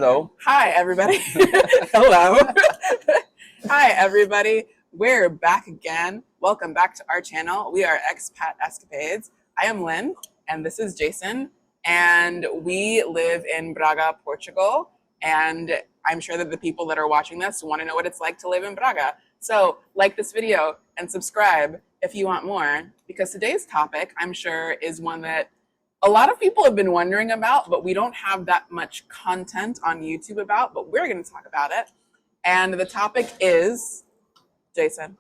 Hello. Hi, everybody. Hello. Hi, everybody. We're back again. Welcome back to our channel. We are Expat Escapades. I am Lynn, and this is Jason, and we live in Braga, Portugal, and I'm sure that the people that are watching this want to know what it's like to live in Braga. So like this video and subscribe if you want more, because today's topic, I'm sure, is one that a lot of people have been wondering about, but we don't have that much content on YouTube about, but we're going to talk about it. And the topic is, Jason.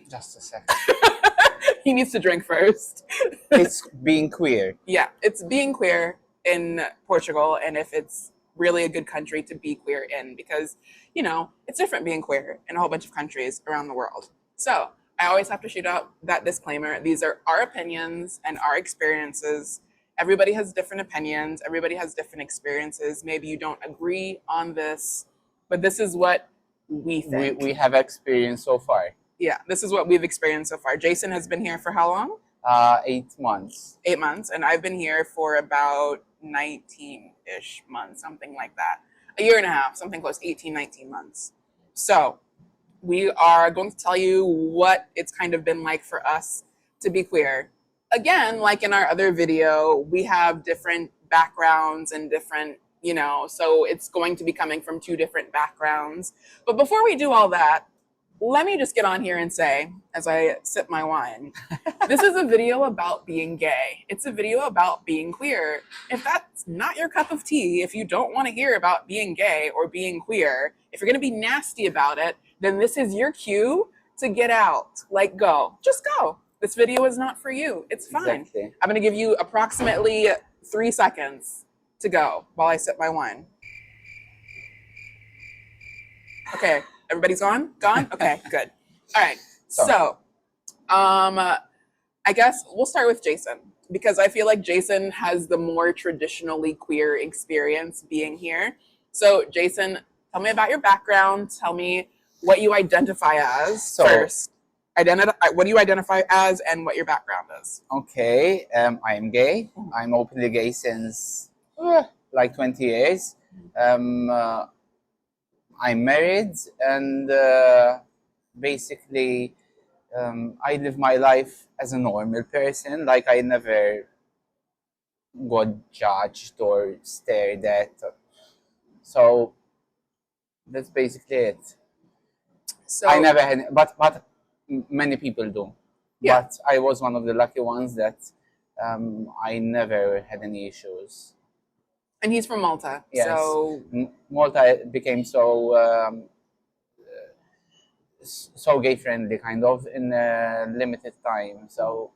Just a second. He needs to drink first. It's being queer. Yeah, it's being queer in Portugal, and if it's really a good country to be queer in, because, you know, it's different being queer in a whole bunch of countries around the world. So I always have to shoot out that disclaimer. These are our opinions and our experiences. Everybody has different opinions. Everybody has different experiences. Maybe you don't agree on this, but this is what we think. We have experienced so far. Yeah, this is what we've experienced so far. Jason has been here for how long? 8 months. 8 months. And I've been here for about 19-ish months, something like that. A year and a half, something close, 18, 19 months. So we are going to tell you what it's kind of been like for us to be queer. Again, like in our other video, we have different backgrounds and different, you know, so it's going to be coming from 2 different backgrounds. But before we do all that, let me just get on here and say, as I sip my wine, this is a video about being gay. It's a video about being queer. If that's not your cup of tea, if you don't want to hear about being gay or being queer, if you're going to be nasty about it, then this is your cue to get out. Like, go. Just go. This video is not for you. It's fine. Exactly. I'm going to give you approximately 3 seconds to go while I sip my wine. Okay. Everybody's gone? Gone? Okay, good. All right. So, I guess we'll start with Jason, because I feel like Jason has the more traditionally queer experience being here. So, Jason, tell me about your background. Tell me what you identify as first. What do you identify as and what your background is? Okay, I'm gay. I'm openly gay since like 20 years. I'm married, and basically I live my life as a normal person. Like, I never got judged or stared at. So that's basically it. So I never had, but many people do. Yeah. But I was one of the lucky ones that I never had any issues. And he's from Malta. Yes. So Malta became so gay friendly, kind of, in a limited time. So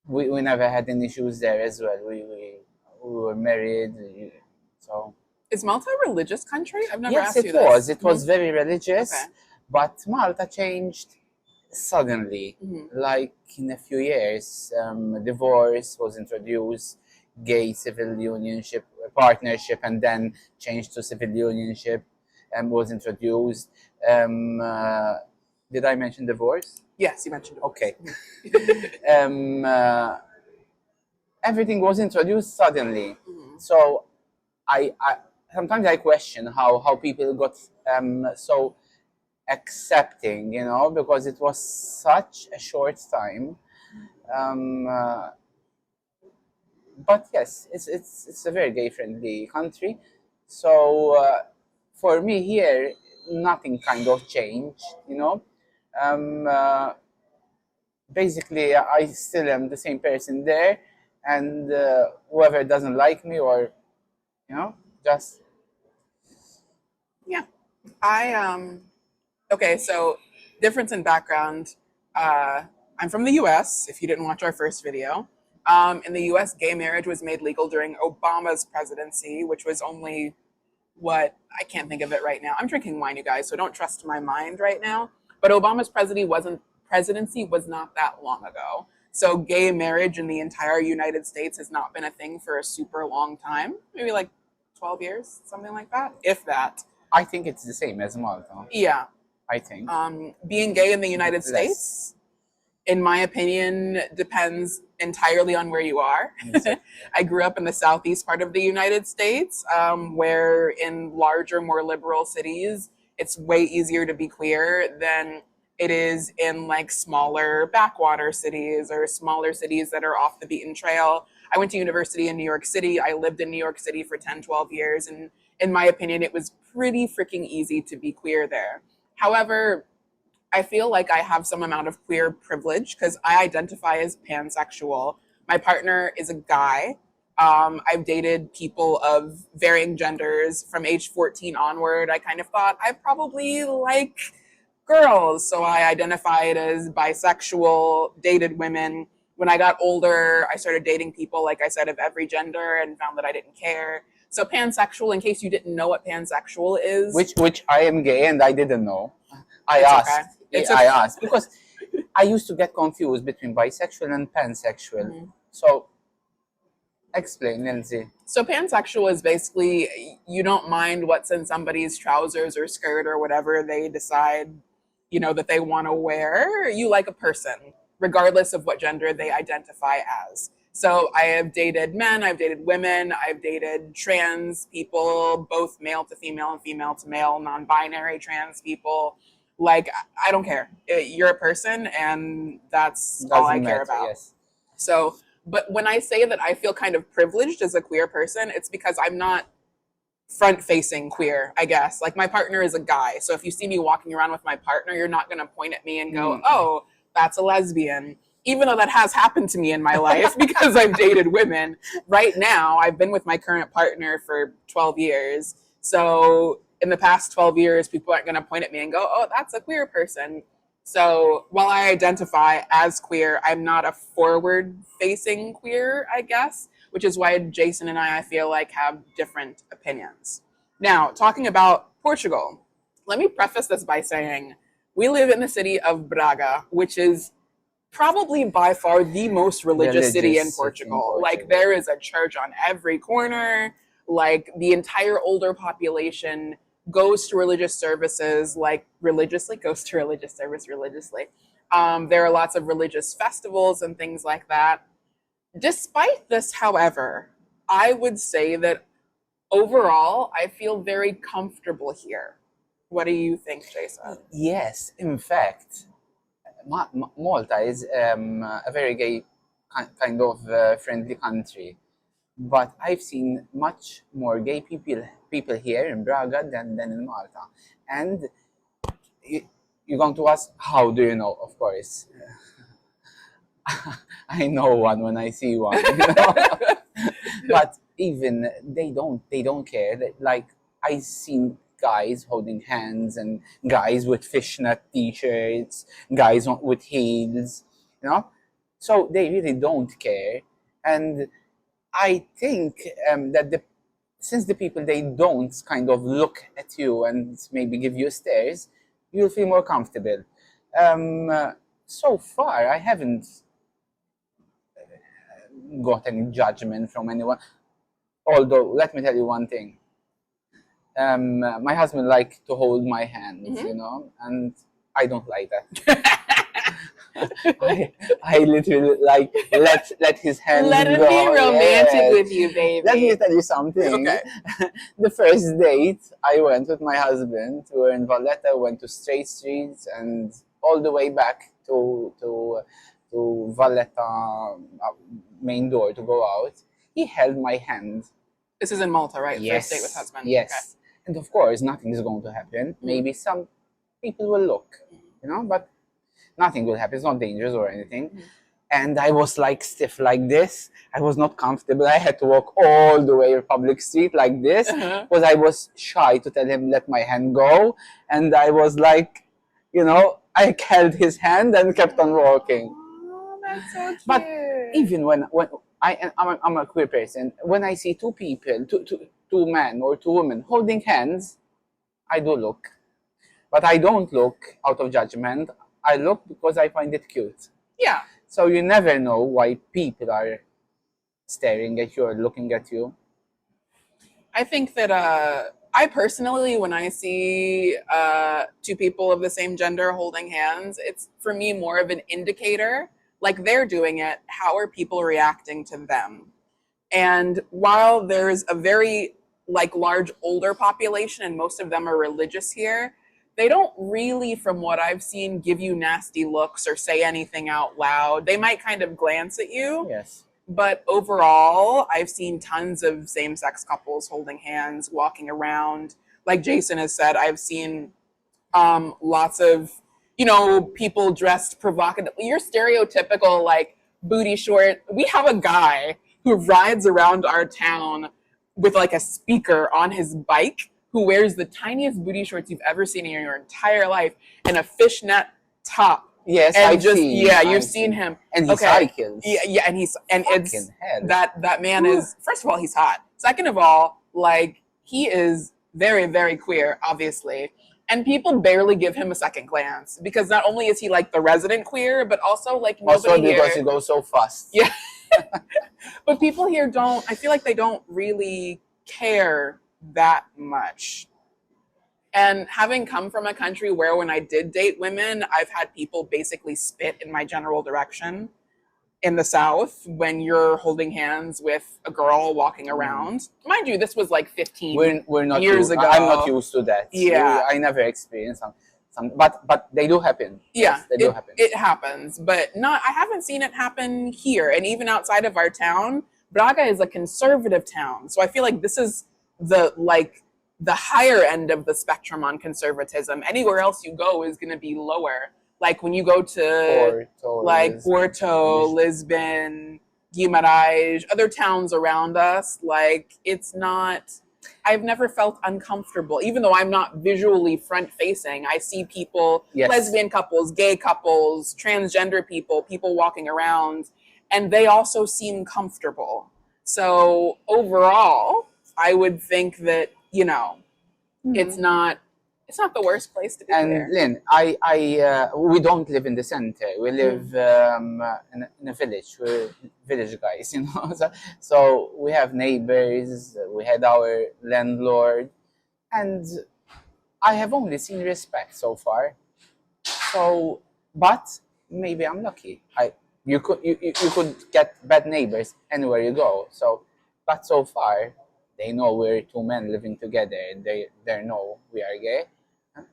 we never had any issues there as well. We were married. So is Malta a religious country? I've never yes, asked you it this. was. It was very religious, Okay. but Malta changed suddenly. Mhm. Like, in a few years, divorce was introduced, gay civil unionship partnership, and then changed to civil unionship, and was introduced. Did I mention divorce? Yes, you mentioned it. Okay. Everything was introduced suddenly. Mhm. So I sometimes I question how people got so accepting, you know, because it was such a short time. But yes, it's a very gay friendly country. So for me here, nothing kind of changed, you know. Basically, I still am the same person there, and whoever doesn't like me, or, you know, just Yeah. Okay, so difference in background. I'm from the US, if you didn't watch our first video. In the US, gay marriage was made legal during Obama's presidency, which was only I can't think of it right now. I'm drinking wine, you guys, so don't trust my mind right now. But Obama's presidency was not that long ago. So gay marriage in the entire United States has not been a thing for a super long time. Maybe like 12 years, something like that, if that. I think it's the same as Malta. Yeah. I think. Being gay in the United Less. States, in my opinion, depends entirely on where you are. I grew up in the southeast part of the United States, where in larger, more liberal cities, it's way easier to be queer than it is in like smaller backwater cities or smaller cities that are off the beaten trail. I went to university in New York City. I lived in New York City for 10, 12 years. And in my opinion, it was pretty freaking easy to be queer there. However, I feel like I have some amount of queer privilege because I identify as pansexual. My partner is a guy. I've dated people of varying genders from age 14 onward. I kind of thought I probably like girls, so I identified as bisexual, dated women. When I got older, I started dating people, like I said, of every gender and found that I didn't care. So pansexual, in case you didn't know what pansexual is. Which I am gay and I didn't know. I It's asked. okay. It's I okay. asked because I used to get confused between bisexual and pansexual. Mhm. So explain, Lindsay. So pansexual is basically you don't mind what's in somebody's trousers or skirt or whatever they decide, that they want to wear. You like a person, regardless of what gender they identify as. So I have dated men, I've dated women, I've dated trans people, both male to female and female to male, non-binary trans people. Like, I don't care. You're a person, and that's all I Doesn't care matter. about. Yes. So, but when I say that I feel kind of privileged as a queer person, it's because I'm not front facing queer, I guess. Like, my partner is a guy. So if you see me walking around with my partner, you're not going to point at me and go, oh, that's a lesbian. Even though that has happened to me in my life because I've dated women. Right now, I've been with my current partner for 12 years. So in the past 12 years, people aren't going to point at me and go, oh, that's a queer person. So while I identify as queer, I'm not a forward facing queer, I guess, which is why Jason and I feel like, have different opinions. Now, talking about Portugal, let me preface this by saying we live in the city of Braga, which is probably by far the most religious city in Portugal. Like, there is a church on every corner. Like, the entire older population goes to religious services, like religiously, goes to religious service religiously. There are lots of religious festivals and things like that. Despite this, however, I would say that overall, I feel very comfortable here. What do you think, Jason? Yes, in fact, Malta is a very gay kind of friendly country, but I've seen much more gay people here in Braga than in Malta. And you, you're going to ask, how do you know? Of course, I know one when I see one. But even they don't care. Like, I seen guys holding hands and guys with fishnet t-shirts, guys with heels, you know. So they really don't care, and I think that since the people, they don't kind of look at you and maybe give you stares, you'll feel more comfortable. Um, uh, so far, I haven't got any judgment from anyone. Although, let me tell you one thing. My husband likes to hold my hands, and I don't like that. I literally like let his hands Let him go. be romantic Yes. with you, baby. Let me tell you something. Okay. The first date I went with my husband, we were in Valletta, went to Straight Streets and all the way back to Valletta main door to go out. He held my hand. This is in Malta, right? Yes. First date with husband. Yes. Okay. And of course, nothing is going to happen. Maybe some people will look, but nothing will happen. It's not dangerous or anything. And I was like stiff like this. I was not comfortable. I had to walk all the way to public street like this because I was shy to tell him let my hand go. And I was like, I held his hand and kept on walking. Oh, that's so cute. But even when I'm a queer person, when I see two people, two men or two women holding hands, I do look. But I don't look out of judgment. I look because I find it cute. Yeah. So you never know why people are staring at you or looking at you. I think that I personally, when I see two people of the same gender holding hands, it's for me more of an indicator. Like they're doing it, how are people reacting to them? And while there's a very like large older population and most of them are religious here, they don't really, from what I've seen, give you nasty looks or say anything out loud. They might kind of glance at you, Yes. but overall, I've seen tons of same sex couples holding hands, walking around. Like Jason has said, I've seen lots of, people dressed provocatively. Your stereotypical, like, booty short. We have a guy who rides around our town with, like, a speaker on his bike who wears the tiniest booty shorts you've ever seen in your entire life and a fishnet top. Yes, And I've just, seen. yeah, I've you've seen him. And he Okay. cycles. Yeah, and it's Hell. that man is, first of all, he's hot. Second of all, like, he is very, very queer, obviously. And people barely give him a second glance because not only is he like the resident queer, but also like nobody Also because here. he goes so fast. Yeah. But people here don't, I feel like they don't really care that much. And having come from a country where when I did date women, I've had people basically spit in my general direction in the South when you're holding hands with a girl walking around. Mind you, this was like 15 We're not years ago. I'm not used to that. Yeah. I never experienced some, but they do happen. Yeah, Yes, they do happen. It happens, but I haven't seen it happen here. And even outside of our town, Braga is a conservative town. So I feel like this is the higher end of the spectrum on conservatism. Anywhere else you go is going to be lower. Like when you go to Porto, Lisbon, Guimarães, other towns around us, like it's not, I've never felt uncomfortable, even though I'm not visually front facing. I see people, Yes. lesbian couples, gay couples, transgender people walking around, and they also seem comfortable. So overall, I would think that, it's not the worst place to be And there. Lynn, we don't live in the center. We live in a village. We're village guys, So we have neighbors. We had our landlord, and I have only seen respect so far. So, but maybe I'm lucky. You could get bad neighbors anywhere you go. So, but so far, they know we're two men living together. They know we are gay.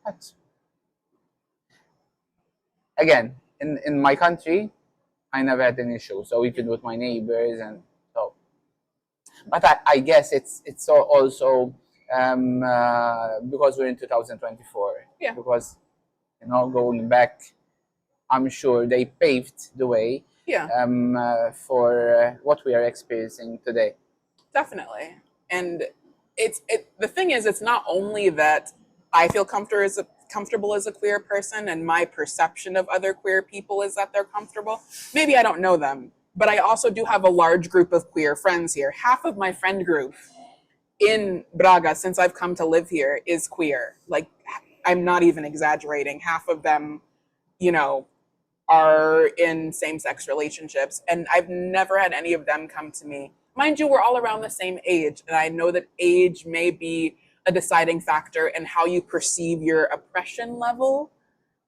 But again, in my country, I never had an issue. So even with my neighbors and so. But I guess it's also because we're in 2024. Yeah. Because going back, I'm sure they paved the way. Yeah. For what we are experiencing today. Definitely. And the thing is, it's not only that I feel comfortable as a queer person and my perception of other queer people is that they're comfortable. Maybe I don't know them, but I also do have a large group of queer friends here. Half of my friend group in Braga, since I've come to live here, is queer. Like, I'm not even exaggerating. Half of them, are in same-sex relationships, and I've never had any of them come to me. Mind you, we're all around the same age, and I know that age may be a deciding factor in how you perceive your oppression level.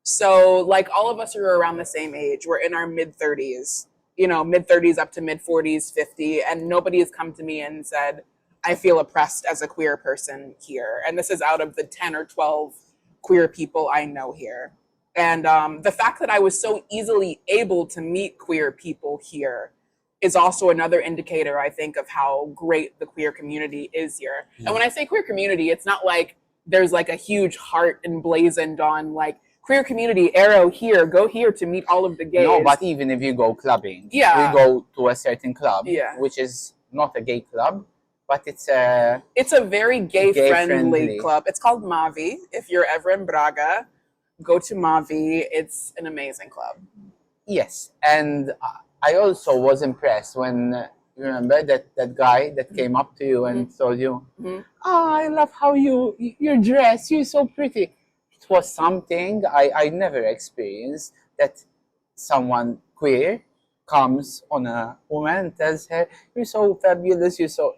So, like, all of us are around the same age. We're in our mid-30s, mid-30s up to mid-40s, 50, and nobody has come to me and said, I feel oppressed as a queer person here. And this is out of the 10 or 12 queer people I know here. And the fact that I was so easily able to meet queer people here is also another indicator, I think, of how great the queer community is here. Yeah. And when I say queer community, it's not like there's like a huge heart emblazoned on like queer community arrow here, go here to meet all of the gays. No, but even if you go clubbing, yeah, we go to a certain club, yeah, which is not a gay club, but it's a very gay friendly club. It's called Mavi. If you're ever in Braga, go to Mavi. It's an amazing club. Yes, and I also was impressed when you remember that guy that came up to you and told you, "Oh, I love how you're dressed. You're so pretty." It was something I never experienced, that someone queer comes on a woman and tells her, "You're so fabulous. You're so."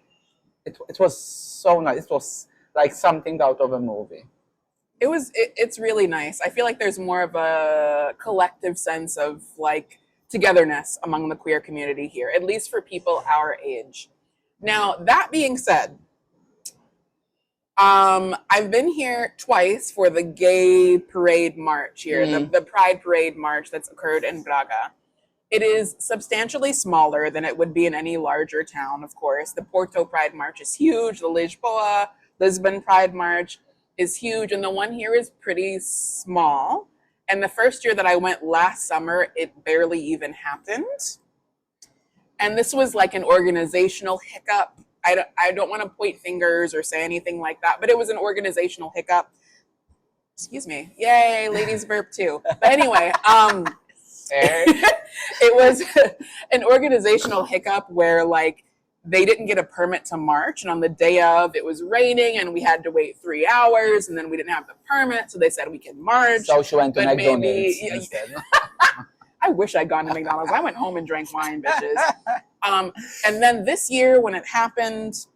It was so nice. It was like something out of a movie. It's really nice. I feel like there's more of a collective sense of like togetherness among the queer community here, at least for people our age. Now, that being said, I've been here twice for the gay parade march here, the Pride Parade march that's occurred in Braga. It is substantially smaller than it would be in any larger town, of course. The Porto Pride March is huge. The Lisbon Pride March is huge. And the one here is pretty small. And the first year that I went last summer, it barely even happened. And this was like an organizational hiccup. I don't want to point fingers or say anything like that, but it was an organizational hiccup. Excuse me. Yay, ladies burp too. But anyway, it was an organizational hiccup where like they didn't get a permit to march, and on the day of it was raining and we had to wait 3 hours, and then we didn't have the permit, so they said we can march. So she went to McDonald's instead. I wish I'd gone to McDonald's. I went home and drank wine, bitches. And then this year when it happened,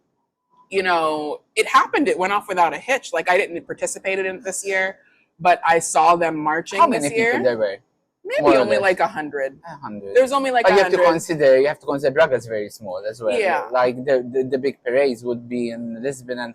you know, it happened. It went off without a hitch. Like I didn't participate in it this year, but I saw them marching this year. How many people there were? Maybe only like 100. 100. There's only like 100. You have to consider Braga is very small as well. Yeah. Like the big parades would be in Lisbon and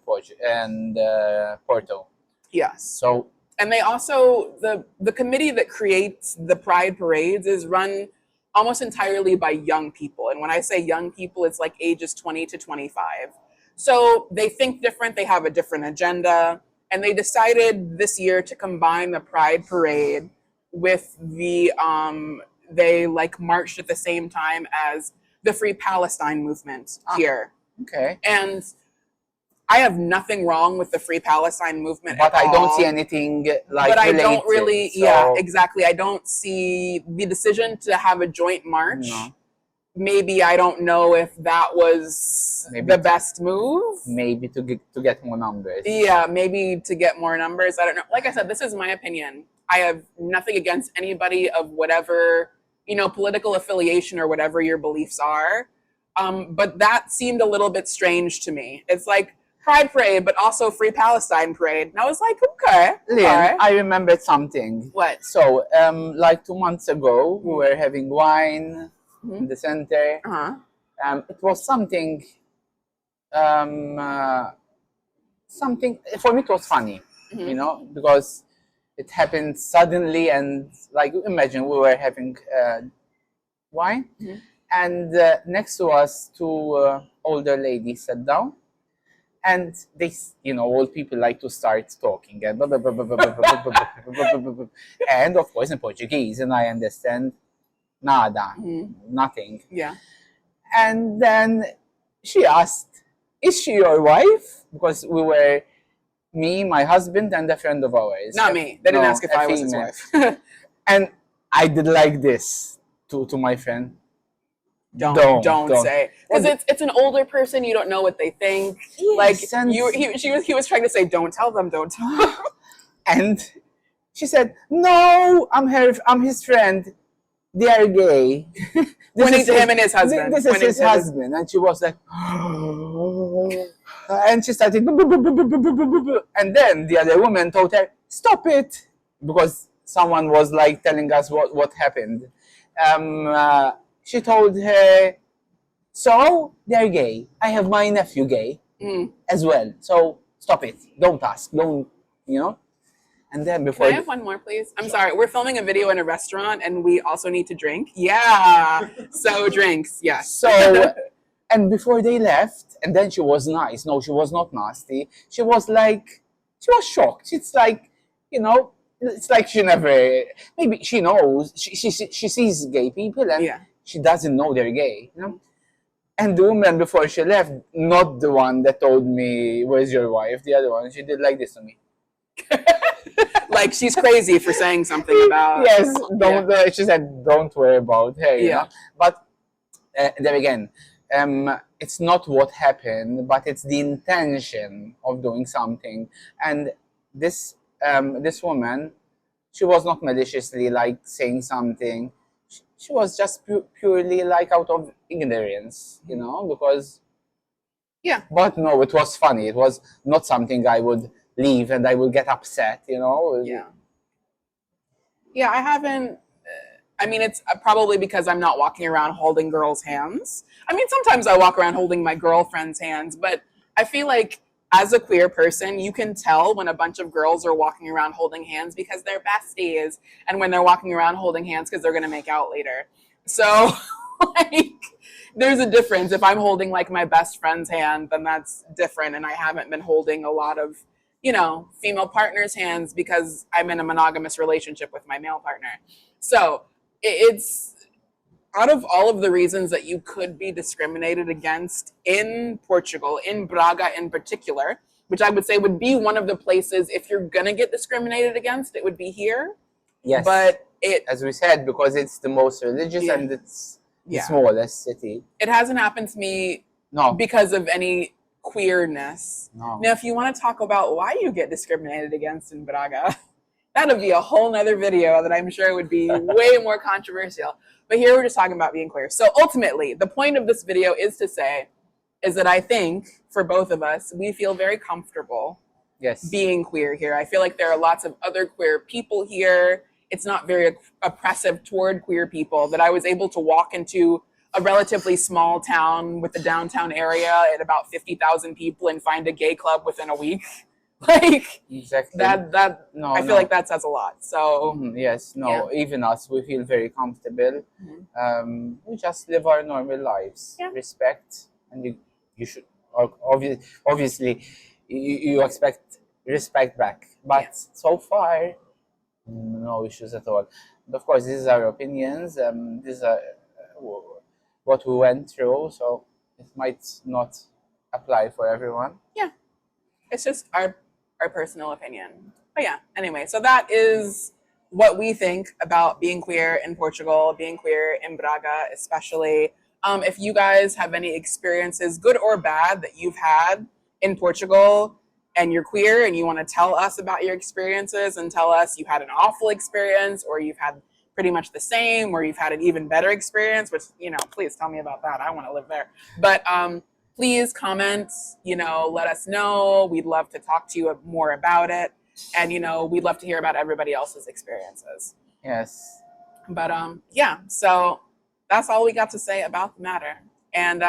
Porto. Yes. So. And they also, the committee that creates the Pride parades is run almost entirely by young people. And when I say young people, it's like ages 20 to 25. So they think different, they have a different agenda. And they decided this year to combine the Pride parade with they like marched at the same time as the Free Palestine movement here. Okay. And I have nothing wrong with the Free Palestine movement but at all. I don't see anything like but I related, don't really so. Yeah, exactly. I don't see the decision to have a joint march. No. Maybe I don't know if that was the best move. Maybe to get more numbers. Yeah, maybe to get more numbers. I don't know. Like I said, this is my opinion. I have nothing against anybody of whatever, you know, political affiliation or whatever your beliefs are. But that seemed a little bit strange to me. It's like Pride Parade, but also Free Palestine Parade. And I was like, okay. Lynn, I remembered something. What? So, like 2 months ago, we were having wine in the center. It was something, something, for me it was funny, you know, because it happened suddenly, and like imagine we were having wine, and next to us two older ladies sat down, and they, you know, old people like to start talking, and and of course in Portuguese, and I understand nada, nothing. Yeah. And then she asked, "Is she your wife?" Because we were me, my husband, and a friend of ours. Not me. They didn't ask if I was his wife. And I did like this to my friend. Don't say, because it's an older person. You don't know what they think. Yes, like and he was trying to say, don't tell them. And she said, "No, I'm his friend. They are gay." Pointing to him and his husband. This is his husband. And she was like, and she started, and then the other woman told her, "Stop it," because someone was like telling us what happened. She told her, "So they're gay. I have my nephew gay as well. So stop it. Don't ask. Don't, you know." And then before, can I have one more, please? I'm sorry. We're filming a video in a restaurant, and we also need to drink. Yeah. So drinks. Yes. So, and before they left, and then she was nice. No, she was not nasty. She was shocked. It's like, you know, it's like she never. Maybe she knows. She sees gay people, and she doesn't know they're gay. You know. And the woman before she left, not the one that told me, "Where's your wife?" The other one, she did like this to me. Like she's crazy for saying something about. Yes, don't. She said, "Don't worry about her." You know? But there again, it's not what happened, but it's the intention of doing something. And this woman, she was not maliciously like saying something. She was just purely like out of ignorance, you know, because Yeah. But no, it was funny. It was not something I would leave and I would get upset, you know? Yeah. Yeah, I haven't. I mean, it's probably because I'm not walking around holding girls' hands. I mean, sometimes I walk around holding my girlfriend's hands, but I feel like as a queer person, you can tell when a bunch of girls are walking around holding hands because they're besties, and when they're walking around holding hands because they're going to make out later. So, like, there's a difference. If I'm holding like my best friend's hand, then that's different, and I haven't been holding a lot of female partners' hands because I'm in a monogamous relationship with my male partner. So it's out of all of the reasons that you could be discriminated against in Portugal, in Braga in particular, which I would say would be one of the places, if you're going to get discriminated against, it would be here. Yes. But as we said, because it's the most religious and it's the smallest city. It hasn't happened to me because of any queerness. No. Now, if you want to talk about why you get discriminated against in Braga, that'd be a whole nother video that I'm sure would be way more controversial. But here we're just talking about being queer. So ultimately, the point of this video is that I think for both of us, we feel very comfortable being queer here. I feel like there are lots of other queer people here. It's not very oppressive toward queer people, that I was able to walk into a relatively small town with the downtown area at about 50,000 people and find a gay club within a week. Like exactly I feel like that says a lot. So even us, we feel very comfortable. We just live our normal lives. Respect, and you should obviously you expect respect back, but so far no issues at all. And of course, these are opinions. These are what we went through, so it might not apply for everyone. Yeah, it's just our personal opinion. But yeah, anyway, so that is what we think about being queer in Portugal, being queer in Braga, especially. If you guys have any experiences, good or bad, that you've had in Portugal and you're queer and you want to tell us about your experiences and tell us you had an awful experience or you've had pretty much the same or you've had an even better experience, which, please tell me about that. I want to live there. But please comment, let us know. We'd love to talk to you more about it. And, we'd love to hear about everybody else's experiences. Yes. But so that's all we got to say about the matter. And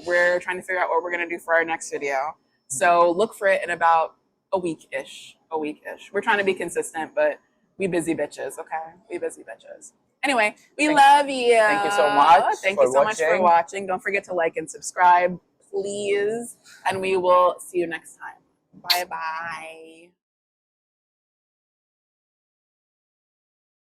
we're trying to figure out what we're going to do for our next video. So look for it in about a week-ish. We're trying to be consistent, but we busy bitches, okay? We busy bitches. Anyway, we love you. Thank you so much. Thank you so much for watching. Don't forget to like and subscribe, please. And we will see you next time. Bye-bye.